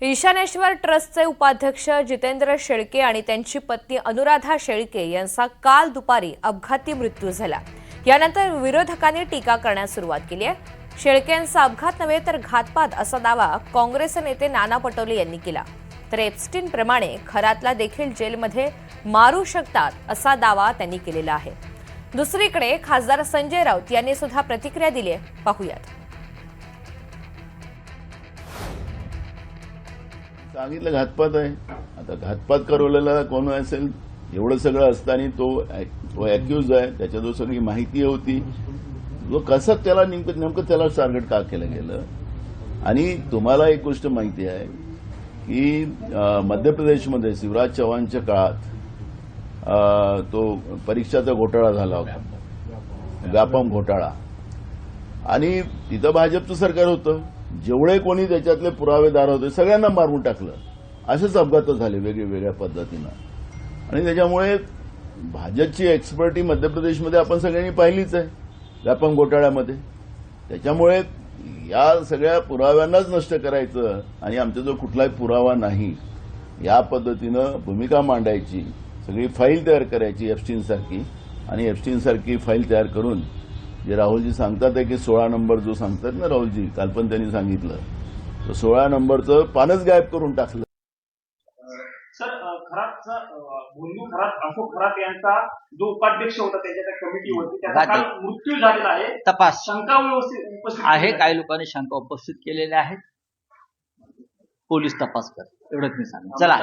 ईशानेश्वर ट्रस्टचे उपाध्यक्ष जितेंद्र शेळके आणि त्यांची पत्नी अनुराधा शेळके यांचा काल दुपारी अपघाती मृत्यू झाला। यानंतर विरोधकांनी टीका करण्यास सुरुवात केली आहे। शेळके यांचा अपघात नव्हे तर घातपात असा दावा काँग्रेस नेते नाना पटोले यांनी केला। तर एप्स्टीन प्रमाणे खरातला देखील जेलमध्ये मारू शकतात असा दावा त्यांनी केलेला आहे। दुसरीकडे खासदार संजय राऊत यांनी सुद्धा प्रतिक्रिया दिली आहे, पाहूयात। सांगितलं घातपात आहे। आता घातपात करवलेला कोण असेल एवढं सगळं असताना तो अॅक्युज आहे, त्याच्याजवळ सगळी माहिती होती। जो कसं त्याला नेमकं त्याला टार्गेट का केलं गेलं। आणि तुम्हाला एक गोष्ट माहिती आहे की मध्य प्रदेशमध्ये शिवराज चौहानच्या काळात तो परीक्षाचा घोटाळा झाला होता, व्यापम घोटाळा, आणि तिथं भाजपचं सरकार होतं। जेवढे कोणी त्याच्यातले पुरावेदार होते सगळ्यांना मारून टाकलं। असेच अपघात झाले वेगवेगळ्या पद्धतीनं। आणि त्याच्यामुळे भाजपची एक्सपर्टी मध्य प्रदेशमध्ये आपण सगळ्यांनी पाहिलीच आहे व्यापम घोटाळ्यामध्ये। त्याच्यामुळे या सगळ्या पुराव्यांनाच नष्ट करायचं आणि आमच्याजवळ कुठलाही पुरावा नाही या पद्धतीनं भूमिका मांडायची, सगळी फाईल तयार करायची एप्स्टीन सारखी, आणि एप्स्टीन सारखी फाईल तयार करून जे राहुलजी सांगतात आहे की 16 नंबर जो सांगतात ना राहुलजी, काल पण त्यांनी सांगितलं, तर 16 नंबरचं पानच गायब करून टाकलं। सर, खरातचा भोंदू खरात अशोक खरात यांचा जो उपाध्यक्ष होता त्याच्या त्या कमिटी होती, त्याचा काल मृत्यू झालेला आहे। तपास शंका व्यवस्थित उपस्थित आहे, काही लोकांनी शंका उपस्थित केलेल्या आहेत। पोलीस तपास करतात, एवढंच मी सांगेन। चला।